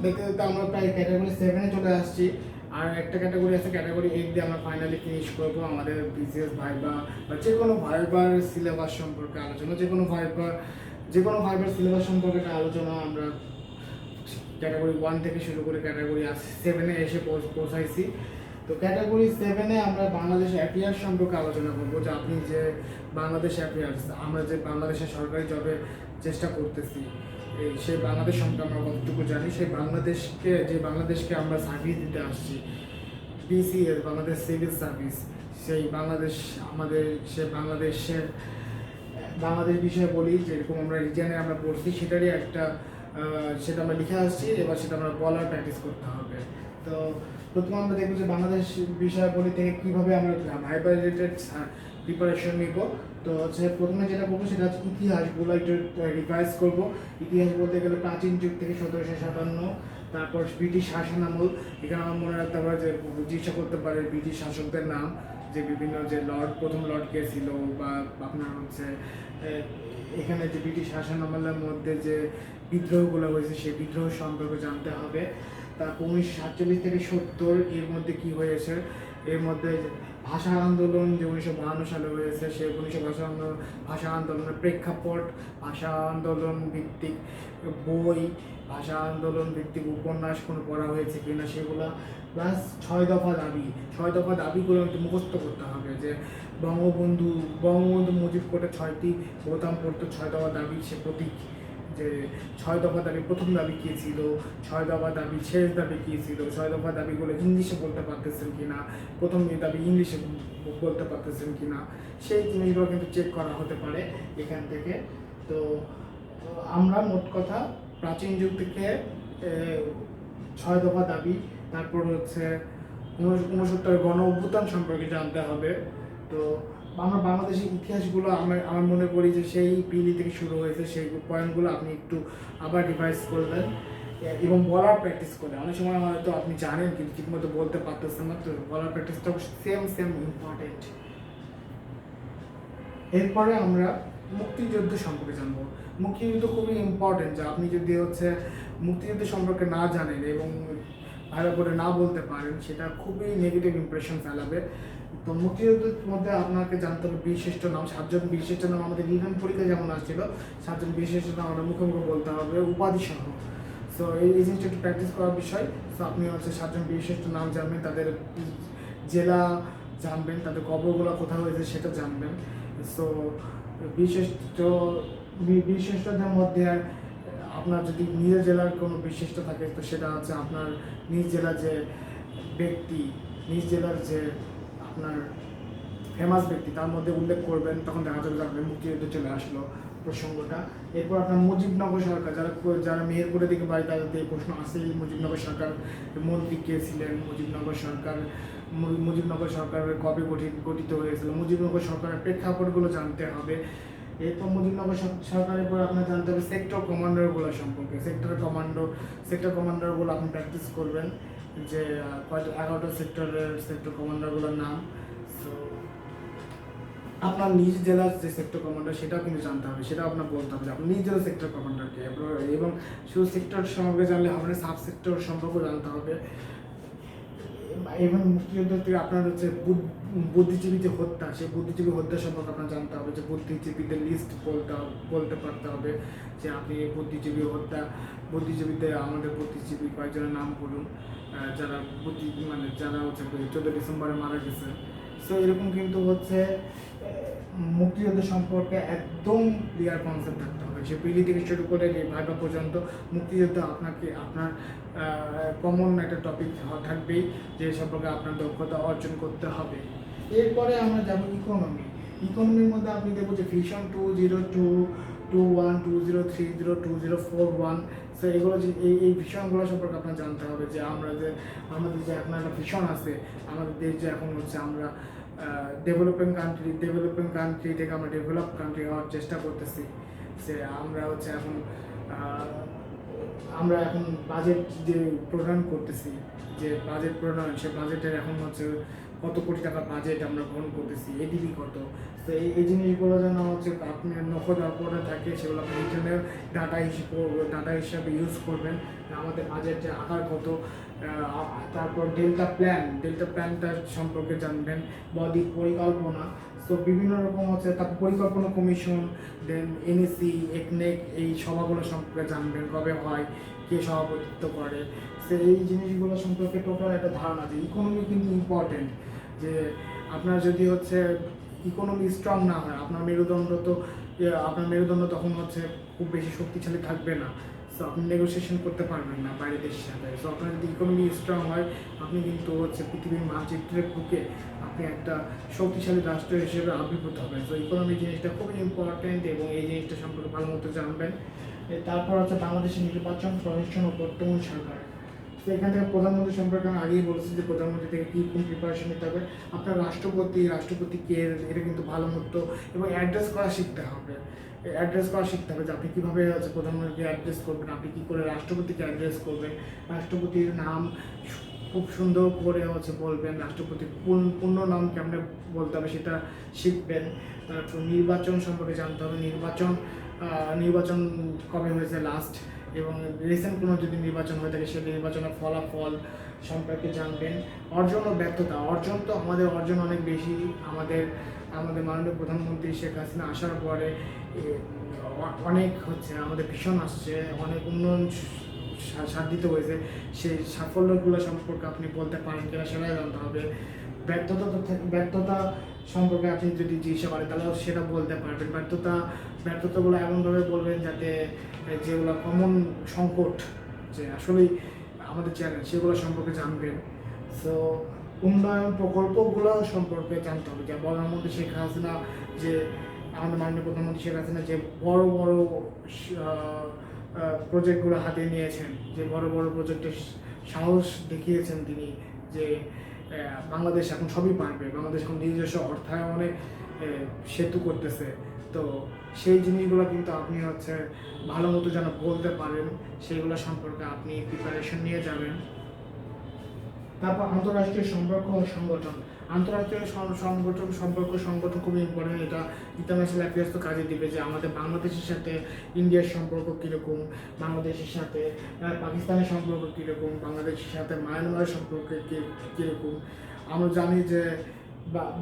দেখতে দেখতে আমরা প্রায় ক্যাটাগরি 7-এ চলে আসছি। আর একটা ক্যাটাগরি আছে, ক্যাটাগরি 8 দিয়ে আমরা ফাইনালি ফিনিশ করবো আমাদের বিসিএস ভাইবা বা যে কোনো ভাইবার সিলেবাস সম্পর্কে আলোচনা, যে কোনো ভাইবার সিলেবাস সম্পর্কে একটা আলোচনা আমরা ক্যাটাগরি 1 থেকে শুরু করে ক্যাটাগরি 7-এ এসে পৌঁছাইছি। তো ক্যাটাগরি 7-এ আমরা বাংলাদেশ অ্যাফেয়ার্স সম্পর্কে আলোচনা করবো, যে আপনি যে বাংলাদেশ অ্যাফেয়ার্স, আমরা যে বাংলাদেশের সরকারি জবে চেষ্টা করতেছি, সেই বাংলাদেশ সম্পর্কে আমরা কতটুকু জানি, সেই বাংলাদেশকে আমরা সার্ভিস দিতে আসছি, বিসিএস বাংলাদেশ সিভিল সার্ভিস, সেই বাংলাদেশ আমাদের বাংলাদেশ বিষয়ে বলি, যেরকম আমরা রিজিয়নে আমরা পড়ছি সেটারই একটা সেটা আমরা লিখে আসছি, এবার সেটা আমরা বলার প্র্যাকটিস করতে হবে। তো প্রথমে আমরা দেখবো যে বাংলাদেশ বিষয়াবলী থেকে কীভাবে আমরা ভাইবা রিলেটেড প্রিপারেশন নিব। তো হচ্ছে প্রথমে যেটা করবো সেটা হচ্ছে ইতিহাসগুলো একটু রিভাইজ করবো। ইতিহাস বলতে গেলে প্রাচীন যুগ থেকে 1757, তারপর ব্রিটিশ শাসনামল। এখানে আমার মনে রাখতে হবে যে জিজ্ঞাসা করতে পারে ব্রিটিশ শাসকদের নাম, যে বিভিন্ন যে প্রথম লর্ড কে ছিল, বা আপনার হচ্ছে এখানে যে ব্রিটিশ শাসনামলের মধ্যে যে বিদ্রোহগুলো হয়েছে সেই বিদ্রোহ সম্পর্কে জানতে হবে। তারপর 1947 থেকে 70 এর মধ্যে কি হয়েছে, এর মধ্যে ভাষা আন্দোলন যে 1952 সালে হয়েছে, সেই 1952 ভাষা আন্দোলনের প্রেক্ষাপট, ভাষা আন্দোলন ভিত্তিক বই, ভাষা আন্দোলন ভিত্তিক উপন্যাস কোনো পড়া হয়েছে কিনা সেগুলা, প্লাস 6 দফা দাবিগুলো একটু মুখস্থ করতে হবে। যে বঙ্গবন্ধু মুজিব কোর্টে 6টি বোতাম পড়তো, 6 দফা দাবি সে প্রতীক, যে 6 দফা দাবি প্রথম দাবি কী ছিল, 6 দফা দাবি শেষ দাবি কী ছিল, 6 দফা দাবিগুলো ইংলিশে বলতে পারতেছেন কিনা, প্রথম দাবি ইংলিশে বলতে পারতেছেন কিনা, সেই জিনিসগুলো কিন্তু চেক করা হতে পারে এখান থেকে। তো আমরা মোট কথা প্রাচীন যুগ থেকে 6 দফা দাবি, তারপর হচ্ছে 69 গণ অভ্যুত্থান সম্পর্কে জানতে হবে। তো আমরা বাংলাদেশের ইতিহাসগুলো আমার মনে করি যে সেই পিলি থেকে শুরু হয়েছে, সেই পয়েন্টগুলো আপনি একটু আবার রিভাইজ করবেন এবং বলার প্র্যাকটিস করবেন। অনেক সময় হয়তো আপনি জানেন কিন্তু ঠিকমতো বলতে পারতেছেন না, তো বলার প্র্যাকটিসটাও সেম ইম্পর্টেন্ট। এরপরে আমরা মুক্তিযুদ্ধ সম্পর্কে জানবো। মুক্তিযুদ্ধ খুবই ইম্পর্টেন্ট, যে আপনি যদি হচ্ছে মুক্তিযুদ্ধ সম্পর্কে না জানেন এবং ভালো করে না বলতে পারেন, সেটা খুবই নেগেটিভ ইমপ্রেশন ফেলাবে। তো মুক্তিযুদ্ধের মধ্যে আপনাকে জানতে হবে বিশিষ্ট নাম, 7জন বিশিষ্ট নাম আমাদের রিটার্ন পরীক্ষা যেমন আসছিল, 7জন বিশিষ্ট নাম আমরা মুখে বলতে হবে উপাধি সহ। সো এই জিনিসটা একটু প্র্যাকটিস করার বিষয়। সো আপনি হচ্ছে 7জন বিশিষ্ট নাম জানবেন, তাদের জেলা জানবেন, তাদের কবরগুলো কোথাও হয়েছে সেটা জানবেন। সো বিশিষ্টদের মধ্যে আপনার যদি নিজের জেলার কোনো বিশিষ্ট থাকে, তো সেটা হচ্ছে আপনার নিজ জেলার যে ব্যক্তি, নিজ জেলার যে আপনার ফেমাস ব্যক্তি, তার মধ্যে উল্লেখ করবেন, তখন দেখা যাবে আপনার মুক্তিযুদ্ধ চলে আসলো প্রসঙ্গটা। এরপর আপনার মুজিবনগর সরকার, যারা মেহেরপুরের দিকে বাড়ি, তাদের এই প্রশ্ন আসে, মুজিবনগর সরকার মন্ত্রী কে ছিলেন, মুজিবনগর সরকারের কবে গঠিত হয়েছিল, মুজিবনগর সরকারের প্রেক্ষাপটগুলো জানতে হবে। এরপর মুজিবনগর সরকারের পর আপনার জানতে হবে সেক্টর কমান্ডারগুলো সম্পর্কে। সেক্টর কমান্ডারগুলো আপনি প্র্যাকটিস করবেন, যে 11টা সেক্টর কমান্ডারগুলোর নাম। সো আপনার নিজ জেলার যে সেক্টর কমান্ডার সেটাও কিন্তু জানতে হবে, সেটাও আপনার বলতে হবে যে আপনার নিজ জেলার সেক্টর কমান্ডারকে। এবং শুধু সেক্টর সম্পর্কে জানলে হবে না, সাব সেক্টর সম্পর্কেও জানতে হবে। এবং মুক্তিযুদ্ধ থেকে আপনার হচ্ছে বুদ্ধিজীবী যে হত্যা, সেই বুদ্ধিজীবী হত্যা সম্পর্কে আপনার জানতে হবে, যে বুদ্ধিজীবীদের লিস্ট বলতে পারতে হবে, যে আপনি আমাদের বুদ্ধিজীবী কয়েকজনের নাম বলুন, যারা যারা হচ্ছে 14 ডিসেম্বরে মারা গেছে। সো এরকম কিন্তু হচ্ছে মুক্তিযুদ্ধ সম্পর্কে একদম ক্লিয়ার কনসেপ্ট থাকতে হবে। সে পিলি থেকে শুরু করে ভাইবা পর্যন্ত মুক্তিযুদ্ধ আপনার কমন একটা টপিক থাকবেই, যে সম্পর্কে আপনার দক্ষতা অর্জন করতে হবে। এরপরে আমরা যাব ইকোনমির মধ্যে আপনি দেখবো যে ভিশন 2021, 2030, 2041। সো এগুলো যে এই ভিশনগুলো সম্পর্কে আপনার জানতে হবে, যে আমাদের যে এখন একটা ভিশন আছে, আমাদের দেশ যে এখন হচ্ছে আমরা ডেভেলপিং কান্ট্রি থেকে আমরা ডেভেলপ কান্ট্রি হওয়ার চেষ্টা করতেছি। যে আমরা হচ্ছে এখন বাজেট যে প্রণয়ন করতেছি, যে বাজেট প্রণয়ন, সে বাজেটের এখন হচ্ছে কত কোটি টাকা বাজেট আমরা গ্রহণ করতেছি, এডিপি কত। তো এই জিনিসগুলো যেন হচ্ছে আপনি নখদ অপরে থাকে, সেগুলো আপনি রিটার্নের ডাটা হিসাবে ইউজ করবেন। আমাদের বাজেটের আকার কত, তারপর ডেল্টা প্ল্যানটা সম্পর্কে জানবেন, বদ্বীপ পরিকল্পনা। তো বিভিন্ন রকম হচ্ছে, তারপর পরিকল্পনা কমিশন, দেন এনএসি, একনেক, এই সভাগুলো সম্পর্কে জানবেন, কবে হয়, কে সভাপতিত্ব করে। তো এই জিনিসগুলো সম্পর্কে টোটাল একটা ধারণা আছে। ইকোনমি কিন্তু ইম্পর্টেন্ট, যে আপনার যদি হচ্ছে ইকোনমি স্ট্রং না হয়, আপনার মেরুদণ্ড তখন হচ্ছে খুব বেশি শক্তিশালী থাকবে না। সো আপনি নেগোসিয়েশন করতে পারবেন না বাইরের দেশের সাথে। সো আপনার যদি ইকোনমি স্ট্রং হয়, আপনি কিন্তু হচ্ছে পৃথিবীর মানচিত্রের বুকে আপনি একটা শক্তিশালী রাষ্ট্র হিসেবে আবির্ভূত হবেন। সো ইকোনমি জিনিসটা খুবই ইম্পর্টেন্ট, এবং এই জিনিসটা সম্পর্কে ভালো মতো জানবেন। তারপর হচ্ছে বাংলাদেশের নির্বাচন, প্রশাসন ও বর্তমান সরকার। তো এখান থেকে প্রধানমন্ত্রী সম্পর্কে আমি আগেই বলছি যে প্রধানমন্ত্রী থেকে কী কোন প্রিপারেশন নিতে হবে। আপনার রাষ্ট্রপতি কে, এটা কিন্তু ভালো মতো এবং অ্যাড্রেস করা শিখতে হবে যে আপনি কীভাবে হচ্ছে প্রধানমন্ত্রীকে অ্যাড্রেস করবেন, আপনি কী করে রাষ্ট্রপতিকে অ্যাড্রেস করবেন, রাষ্ট্রপতির নাম খুব সুন্দর করে হচ্ছে বলবেন, রাষ্ট্রপতির পূর্ণ নাম কেমনে বলতে হবে সেটা শিখবেন। তারপর নির্বাচন সম্পর্কে জানতে হবে, নির্বাচন কবে হয়েছে লাস্ট, এবং রিসেন্ট কোনো যদি নির্বাচন হয়ে থাকে সেই নির্বাচনের ফলাফল সম্পর্কে জানবেন। অর্জন ও ব্যর্থতা, অর্জন তো আমাদের অর্জন অনেক বেশি। আমাদের মাননীয় প্রধানমন্ত্রী শেখ হাসিনা আসার পরে অনেক হচ্ছে আমাদের ভীষণ আসছে, অনেক উন্নয়ন সাধিত হয়েছে। সেই সাফল্যগুলো সম্পর্কে আপনি বলতে পারেন কিনা সেটাই জানতে হবে। ব্যর্থতা সম্পর্কে আপনি যদি জিজ্ঞাসা করেন তাহলে সেটা বলতে পারবেন। ব্যর্থতাগুলো এমনভাবে বলবেন যাতে যেগুলো কমন সংকট, যে আসলেই আমাদের চ্যালেঞ্জ, সেগুলো সম্পর্কে জানবেন। সো উন্নয়ন প্রকল্পগুলো সম্পর্কে জানতে হবে, যে প্রধানমন্ত্রী শেখ হাসিনা, যে আমাদের মাননীয় প্রধানমন্ত্রী শেখ হাসিনা যে বড় প্রজেক্টগুলো হাতে নিয়েছেন, যে বড় প্রজেক্টের সাহস দেখিয়েছেন তিনি, যে বাংলাদেশ এখন সবই পারবে, বাংলাদেশ এখন নিজস্ব অর্থায়নে সেতু করতেছে। তো সেই জিনিসগুলো কিন্তু আপনি হচ্ছে ভালো মতো যেন বলতে পারেন, সেইগুলো সম্পর্কে আপনি প্রিপারেশন নিয়ে যাবেন। তারপর আন্তঃরাষ্ট্রীয় সম্পর্ক ও সংগঠন। আন্তঃরাষ্ট্রীয় সংগঠন খুবই ইম্পর্টেন্ট। এটা ইন্টারন্যাশনাল অ্যাফেয়ার্স তো কাজে দিবে, যে আমাদের বাংলাদেশের সাথে ইন্ডিয়ার সম্পর্ক কীরকম, বাংলাদেশের সাথে পাকিস্তানের সম্পর্ক কীরকম, বাংলাদেশের সাথে মায়ানমারের সম্পর্ক কীরকম। আমরা জানি যে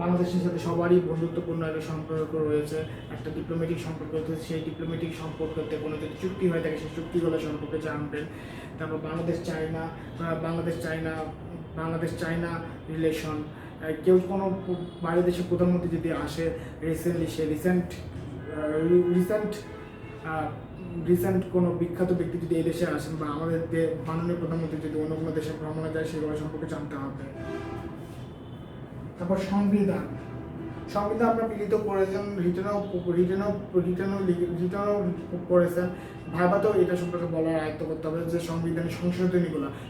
বাংলাদেশের সাথে সবারই বন্ধুত্বপূর্ণ একটা সম্পর্ক রয়েছে, একটা ডিপ্লোম্যাটিক সম্পর্ক রয়েছে। সেই ডিপ্লোম্যাটিক সম্পর্কতে কোনো যদি চুক্তি হয়ে থাকে সেই চুক্তিগুলো সম্পর্কে জানবেন। তারপর বাংলাদেশ চায়না রিলেশন। কেউ কোনো বাইরের দেশের প্রধানমন্ত্রী যদি আসে, রিসেন্ট কোনো বিখ্যাত ব্যক্তি যদি এই দেশে আসেন, বা আমাদের মাননীয় প্রধানমন্ত্রী যদি অন্য কোনো দেশে ভ্রমণে যায়, সেগুলো সম্পর্কে জানতে হবে। তারপর সংবিধান আপনার লিখিত করেছেন, রিটার্নও করেছেন, ভাইবাতেও এটা সম্পর্কে বলার আয়ত্ত করতে হবে, যে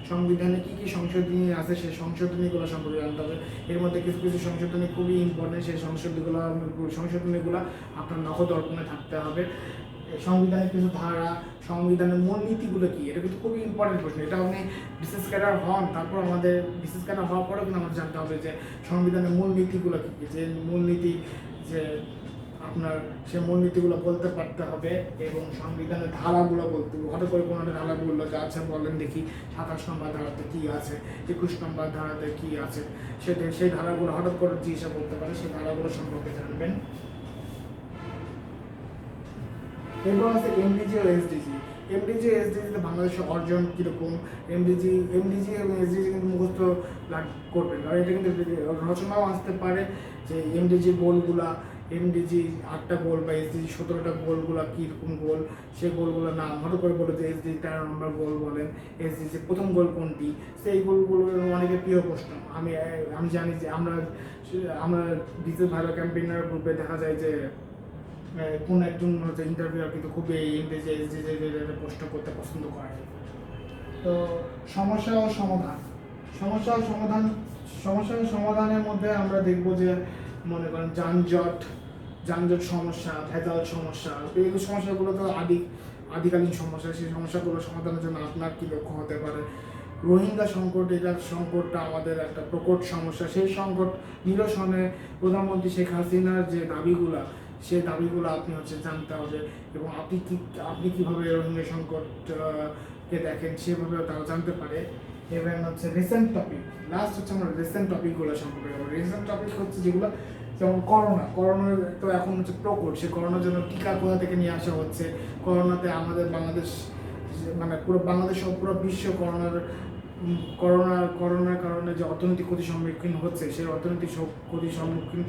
সংবিধানে কী কী সংশোধনী আছে, সেই সংশোধনীগুলো সম্পর্কে জানতে হবে। এর মধ্যে কিছু সংশোধনী খুবই ইম্পর্টেন্ট, সেই সংশোধনীগুলো আপনার নখদর্পণে থাকতে হবে। সংবিধানের কিছু ধারা, সংবিধানের মূলনীতিগুলো কী, এটা কিন্তু খুবই ইম্পর্টেন্ট প্রশ্ন। এটা আপনি বিশেষ ক্যাডার হন, তারপর আমাদের বিশেষ ক্যাডার হওয়ার পরেও কিন্তু আমাদের জানতে হবে যে সংবিধানের মূলনীতিগুলো কী কী, যে মূলনীতি, যে আপনার সে মূলনীতিগুলো বলতে পারতে হবে, এবং সংবিধানের ধারাগুলো বলতে হবে। হঠাৎ করে কোনো একটা ধারা বললো যে আচ্ছা বলেন দেখি 27 নম্বর ধারাতে কী আছে, 21 নম্বর ধারাতে কী আছে, সেই ধারাগুলো হঠাৎ করে জিজ্ঞাসা করতে পারে, সেই ধারাগুলো সম্পর্কে জানবেন। এরপর আছে এমডিজি ও এসডিজি। এসডিজিতে বাংলাদেশের অর্জন কীরকম, এমডিজি এবং এসডিজি কিন্তু মুখস্থ করবেন, কারণ এটা কিন্তু রচনাও আসতে পারে, যে এমডিজি গোলগুলা, এমডিজি 8টা গোল বা এসডিজি 17টা গোলগুলা কীরকম গোল, সেই গোলগুলোর নাম হঠাৎ করে বলে, যে এসডিজি 13 নম্বর গোল বলেন, এসডিজি প্রথম গোল কোনটি, সেই গোলগুলো অনেকের প্রিয় প্রশ্ন। আমি জানি যে আমরা BCS ভাইভা ক্যাম্পেইনার গ্রুপে দেখা যায় যে কোন একজন ইন্টারভিউয়ার কিন্তু খুব এই এসডিজি প্রশ্ন করতে পছন্দ করে। তো সমস্যা ও সমাধানের মধ্যে আমরা দেখব যে মনে করেন যানজট সমস্যা, ভেজাল সমস্যা, এই সমস্যাগুলো তো আদিকালীন সমস্যা। সেই সমস্যাগুলো সমাধানের জন্য আপনার কী লক্ষ্য হতে পারে, রোহিঙ্গা সংকট, এটার সংকটটা আমাদের একটা প্রকট সমস্যা। সেই সংকট নিরসনে প্রধানমন্ত্রী শেখ হাসিনার যে দাবিগুলা, সেই দাবিগুলো আপনি জানতে হবে, এবং আপনি কীভাবে রোহিঙ্গা সংকটকে দেখেন সেভাবে তারা জানতে পারে। এবং রিসেন্ট টপিক, লাস্ট আমরা রিসেন্ট টপিকগুলো সম্পর্কে বলবো। রিসেন্ট টপিক যেগুলো, যেমন করোনার তো এখন প্রকট, সেই করোনার জন্য টিকা কোথা থেকে নিয়ে আসা হচ্ছে, করোনাতে আমাদের বাংলাদেশ মানে পুরো বাংলাদেশ সহ পুরো বিশ্ব করোনার কারণে যে অর্থনৈতিক ক্ষতির সম্মুখীন হচ্ছে, সেই অর্থনৈতিক ক্ষতির সম্মুখীন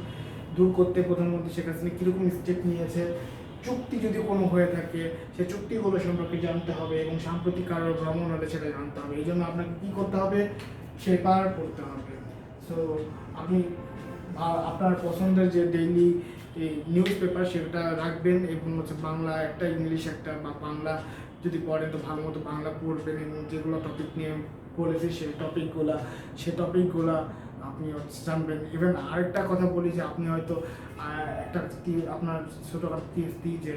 দূর করতে প্রধানমন্ত্রী শেখ হাসিনা কীরকম স্টেপ নিয়েছে, চুক্তি যদি কোনো হয়ে থাকে সেই চুক্তিগুলো সম্পর্কে জানতে হবে, এবং সাম্প্রতিক কারো ভ্রমণ হলে সেটা জানতে হবে। এই জন্য আপনাকে কী করতে হবে, পেপার পড়তে হবে। সো আপনি আপনার পছন্দের যে ডেইলি নিউজ পেপার সেটা রাখবেন, এবং বাংলা একটা, ইংলিশ একটা, বা বাংলা যদি পড়েন তো ভালো মতো বাংলা পড়বেন, এবং যেগুলো টপিক নিয়ে বলেছি সেই টপিকগুলো আপনি জানবেন। ইভেন আরেকটা কথা বলি যে আপনি হয়তো একটা আপনার ছোটোখাটো টিপস যে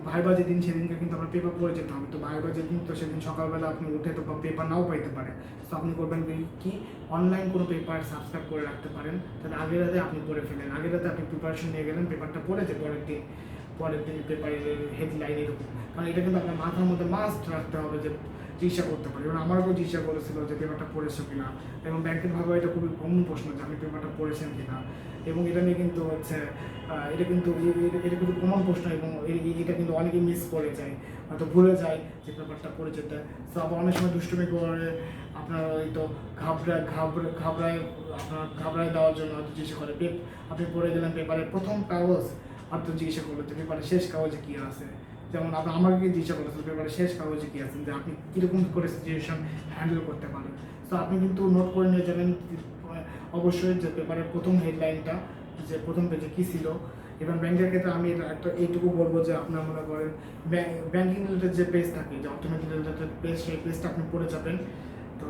ভাইবা যেদিন সেদিনকে কিন্তু আপনার পেপার পড়ে যেতে হবে। তো ভাইবা যেদিন, তো সেদিন সকালবেলা আপনি উঠে তো পেপার নাও পাইতে পারে। তো আপনি করবেন কি, অনলাইন কোনো পেপার সাবস্ক্রাইব করে রাখতে পারেন, তাহলে আগের রাতে আপনি পড়ে ফেলেন, আগের রাতে আপনি প্রিপারেশন নিয়ে গেলেন, পেপারটা পড়ে যে পরের দিন পেপারের হেডলাইন এরকম। কারণ এটা কিন্তু আপনার মাথার মধ্যে মাস্ট রাখতে হবে যে চিকিৎসা করতে পারি। এবং আমারও চিকিৎসা করেছিল যে পেপারটা পড়েছো কিনা, এবং ব্যাংকের ভাবে এটা খুবই কমন প্রশ্ন যে আপনি পেপারটা পড়েছেন কিনা, এবং এটা নিয়ে কিন্তু এটা কিন্তু কমন প্রশ্ন, এবং এটা কিন্তু অনেকেই মিস করে যায়, হয়তো ভুলে যায় যে পেপারটা পড়ে যেতে। তো আবার অনেক সময় দুষ্টুমি করে আপনার হয়তো ঘাবড়ায় দেওয়ার জন্য হয়তো জিজ্ঞাসা করে, আপনি পড়ে গেলেন পেপারের প্রথম কাগজ, আপনি জিজ্ঞাসা করলো যে পেপারের শেষ কাগজে কী আছে। যেমন আমাকে জিজ্ঞাসা করেছিল পেপারের শেষ কাগজে কী আছেন, যে আপনি কীরকম করে সিচুয়েশন হ্যান্ডেল করতে পারেন। তো আপনি কিন্তু নোট করে নিয়ে যাবেন অবশ্যই যে পেপারের প্রথম হেডলাইনটা, যে প্রথম পেজে কী ছিল। এবং ব্যাংকের ক্ষেত্রে আমি একটা এইটুকু বলবো যে আপনার মনে করেন ব্যাংকিং রিলেটেড যে পেজ থাকে, যে অর্থনৈতিক রিলেটেড পেজ, সেই পেজটা আপনি পড়ে যাবেন। তো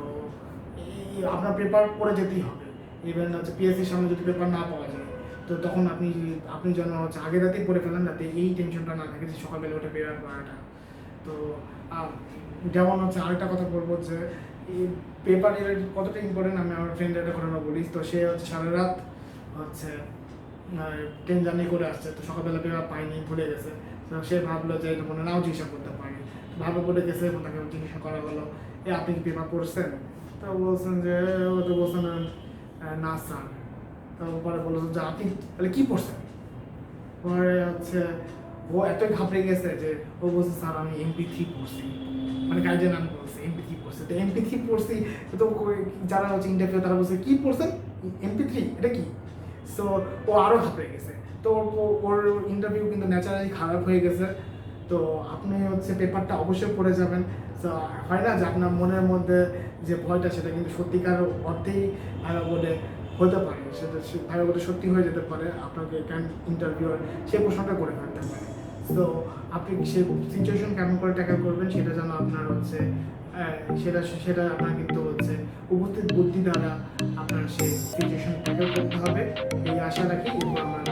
আপনার পেপার পড়ে যেতেই হবে। ইভেন পিএসসির সামনে যদি পেপার না পাওয়া যায়, তো তখন আপনি যেন আগের রাতেই পড়ে ফেলেন, যাতে এই টেনশনটা না থাকে যে সকালবেলা ওঠে পেপার পড়াটা। তো যেমন আরেকটা কথা বলবো যে এই পেপার রিলেটেড কতটা ইম্পর্টেন্ট, আমি আমার ফ্রেন্ডের একটা ঘটনা বলি। তো সে সারা রাত ট্রেন জার্নি করে আসছে, তো সকালবেলা পেপার পায়নি, ভুলে গেছে। তো সে ভাবলো যে এটা মনে নাও চিকিৎসা করতে পারি, ভাবে পড়ে গেছে, এবং তাকে চিকিৎসা করা হলো। আপনি কি পেপার পড়ছেন? তো বলছেন যে না স্যার। তো পরে বলছেন যে আপনি তাহলে কী পড়ছেন? পরে ও এতই ঘাবড়ে গেছে যে ও বলছে স্যার আমি MP3 পড়ছি, মানে গাইডের নাম বলছে MP3 পড়ছে। তো MP3 পড়ছি, তো যারা ইন্টারভিউ তারা বলছে কী পড়ছেন, MP3 এটা কি? সো ও আরও ঘাবড়ে গেছে। তো ওর ইন্টারভিউ কিন্তু ন্যাচারালি খারাপ হয়ে গেছে। তো আপনি পেপারটা অবশ্যই পড়ে যাবেন। তো হয় না যে আপনার মনের মধ্যে যে ভয়টা, সেটা কিন্তু সত্যিকার অর্থেই বলে হতে পারে, সেটা ভালো বলে সত্যি হয়ে যেতে পারে। আপনাকে ইন্টারভিউর সেই প্রশ্নটা করে ফেলতে পারে। তো আপনি সেই সিচুয়েশন কেমন করে ট্যাকেল করবেন, সেটা যেন আপনার সেটা আপনার কিন্তু উপস্থিত বুদ্ধি দ্বারা আপনার সেই সিচুয়েশন ট্যাকেল করতে হবে, এই আশা রাখি। এবং আমার